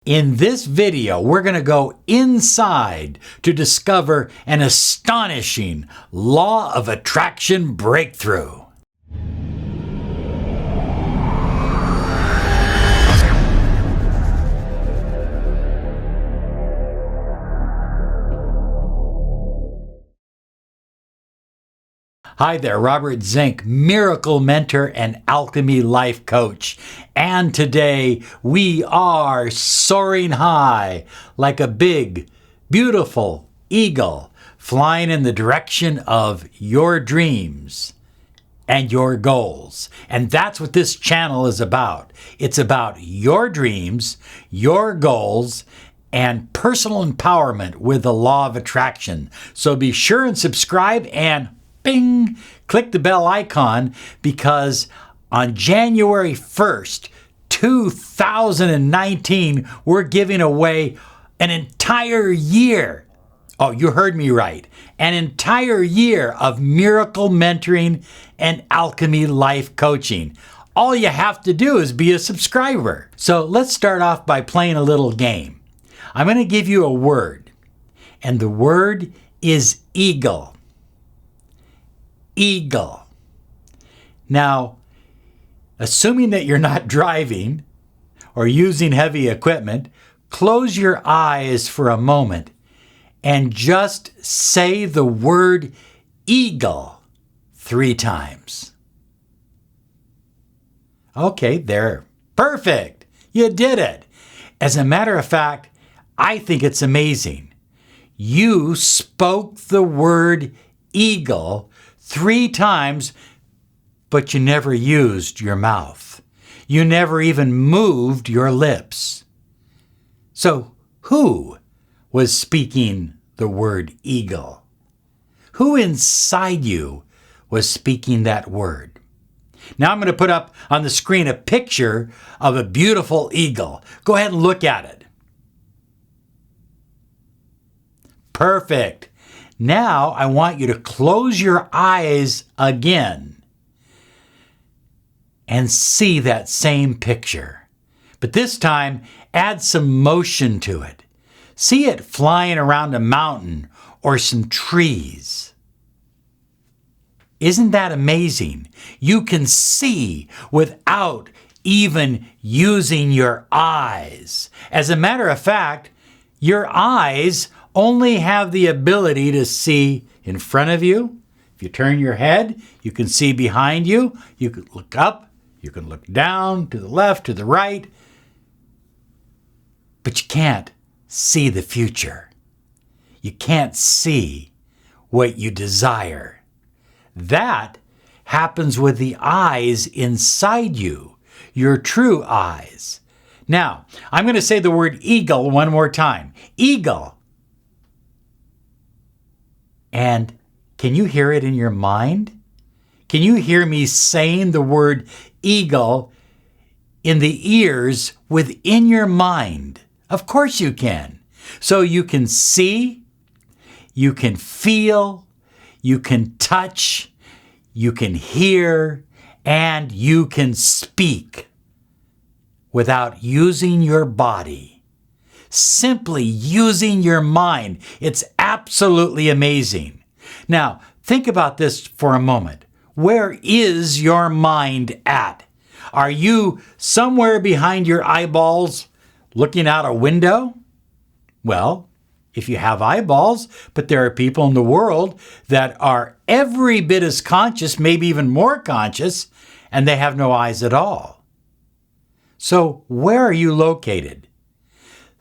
In this video, we're going to go inside to discover an astonishing law of attraction breakthrough. Hi there, Robert Zink, miracle mentor and Alchemy life coach. And today we are soaring high like a big, beautiful eagle flying in the direction of your dreams and your goals. And that's what this channel is about. It's about your dreams, your goals, and personal empowerment with the law of attraction. So be sure and subscribe and bing, click the bell icon, because on January 1st, 2019, we're giving away an entire year. Oh, you heard me right. An entire year of miracle mentoring and alchemy life coaching. All you have to do is be a subscriber. So let's start off by playing a little game. I'm going to give you a word, and the word is eagle. Eagle. Now, assuming that you're not driving or using heavy equipment, close your eyes for a moment and just say the word eagle 3 times. Okay, there. Perfect. You did it. As a matter of fact, I think it's amazing. You spoke the word eagle 3 times, but you never used your mouth. You never even moved your lips. So who was speaking the word eagle? Who inside you was speaking that word? Now I'm going to put up on the screen a picture of a beautiful eagle. Go ahead and look at it. Perfect. Now I want you to close your eyes again and see that same picture. But this time, add some motion to it. See it flying around a mountain or some trees. Isn't that amazing? You can see without even using your eyes. As a matter of fact, your eyes only have the ability to see in front of you. If you turn your head, you can see behind you. You can look up, you can look down, to the left, to the right. But you can't see the future. You can't see what you desire. That happens with the eyes inside you, your true eyes. Now, I'm going to say the word eagle one more time. Eagle. And can you hear it in your mind? Can you hear me saying the word eagle in the ears within your mind? Of course you can. So you can see, you can feel, you can touch, you can hear, and you can speak without using your body. Simply using your mind. It's absolutely amazing. Now, think about this for a moment. Where is your mind at? Are you somewhere behind your eyeballs looking out a window? Well, if you have eyeballs, but there are people in the world that are every bit as conscious, maybe even more conscious, and they have no eyes at all. So where are you located?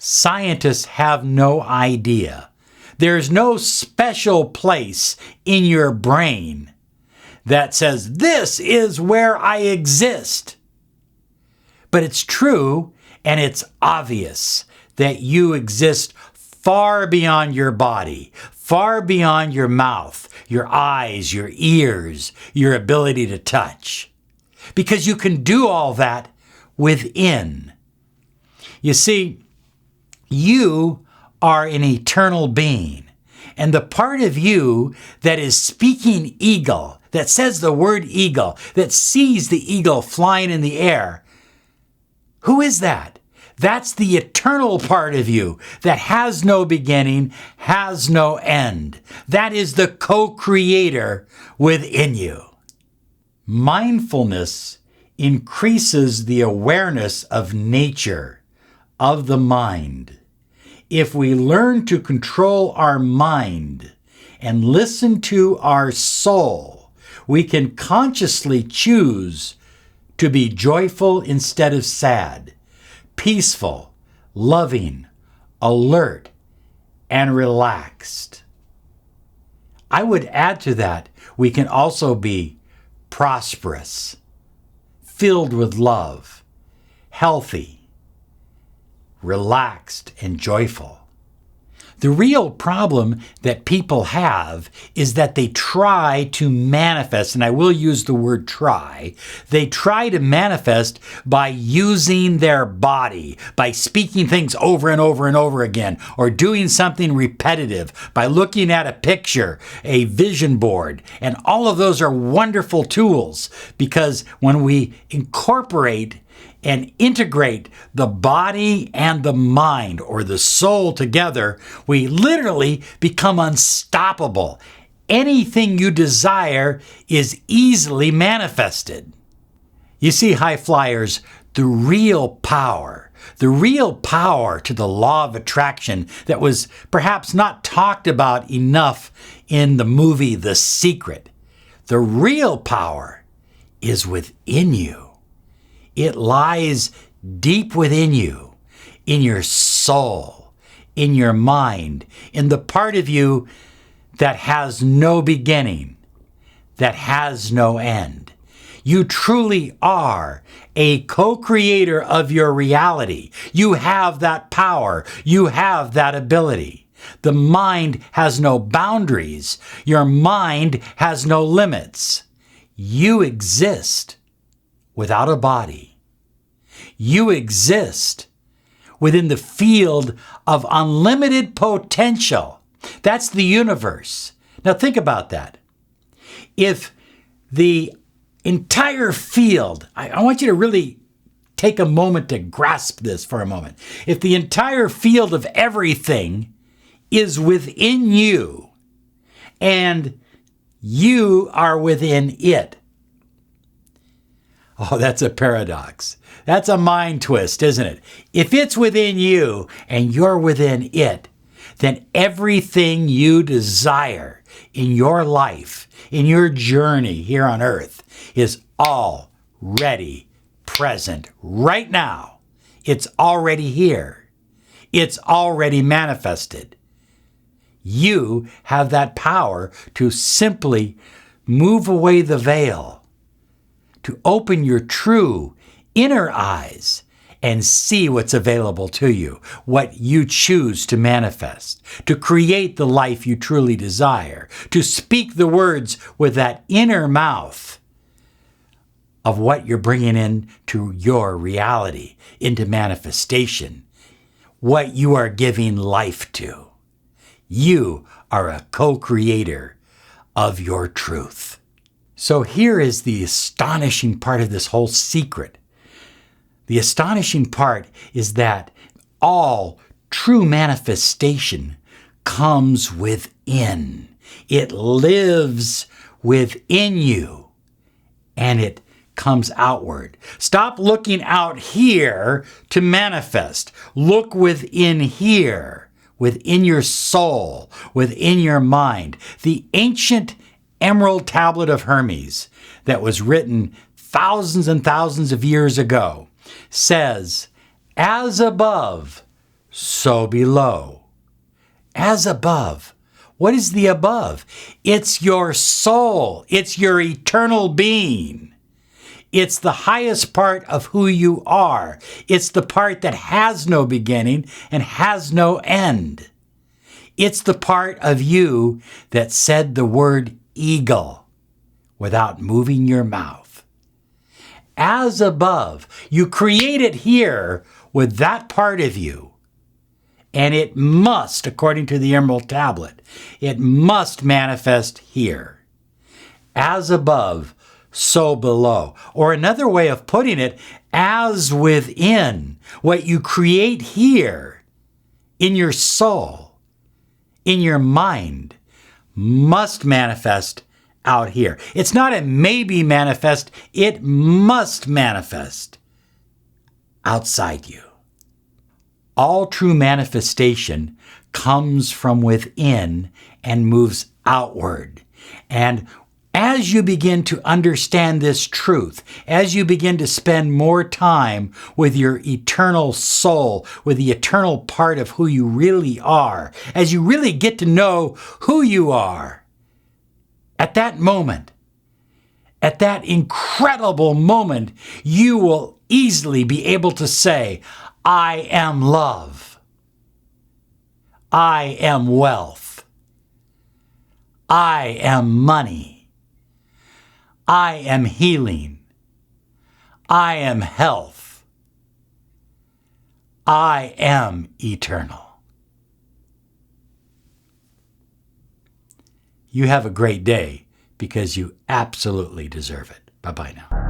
Scientists have no idea. There's no special place in your brain that says, this is where I exist. But it's true, and it's obvious that you exist far beyond your body, far beyond your mouth, your eyes, your ears, your ability to touch. Because you can do all that within. You see, you are an eternal being, and the part of you that is speaking eagle, that says the word eagle, that sees the eagle flying in the air, who is that? That's the eternal part of you that has no beginning, has no end. That is the co-creator within you. Mindfulness increases the awareness of nature, of the mind. If we learn to control our mind and listen to our soul, we can consciously choose to be joyful instead of sad, peaceful, loving, alert, and relaxed. I would add to that, we can also be prosperous, filled with love, healthy, relaxed, and joyful. The real problem that people have is that they try to manifest, and I will use the word try, they try to manifest by using their body, by speaking things over and over and over again, or doing something repetitive, by looking at a picture, a vision board, and all of those are wonderful tools because when we incorporate and integrate the body and the mind or the soul together, we literally become unstoppable. Anything you desire is easily manifested. You see, high flyers, the real power to the law of attraction that was perhaps not talked about enough in the movie The Secret. The real power is within you. It lies deep within you, in your soul, in your mind, in the part of you that has no beginning, that has no end. You truly are a co-creator of your reality. You have that power. You have that ability. The mind has no boundaries. Your mind has no limits. You exist without a body. You exist within the field of unlimited potential. That's the universe. Now think about that. If the entire field, I want you to really take a moment to grasp this for a moment. If the entire field of everything is within you and you are within it, oh, that's a paradox. That's a mind twist, isn't it? If it's within you and you're within it, then everything you desire in your life, in your journey here on earth, is already present right now. It's already here. It's already manifested. You have that power to simply move away the veil, to open your true inner eyes and see what's available to you, what you choose to manifest, to create the life you truly desire, to speak the words with that inner mouth of what you're bringing into your reality, into manifestation, what you are giving life to. You are a co-creator of your truth. So here is the astonishing part of this whole secret. The astonishing part is that all true manifestation comes within. It lives within you and it comes outward. Stop looking out here to manifest. Look within here, within your soul, within your mind. The ancient Emerald Tablet of Hermes that was written thousands and thousands of years ago says, as above, so below. As above. What is the above? It's your soul. It's your eternal being. It's the highest part of who you are. It's the part that has no beginning and has no end. It's the part of you that said the word eagle without moving your mouth. As above, you create it here with that part of you. And it must, according to the Emerald Tablet, it must manifest here. As above, so below. Or another way of putting it, as within, what you create here in your soul, in your mind, must manifest out here. It's not a maybe manifest, it must manifest outside you. All true manifestation comes from within and moves outward. And as you begin to understand this truth, as you begin to spend more time with your eternal soul, with the eternal part of who you really are, as you really get to know who you are, at that moment, at that incredible moment, you will easily be able to say, I am love. I am wealth. I am money. I am healing. I am health. I am eternal. You have a great day because you absolutely deserve it. Bye-bye now.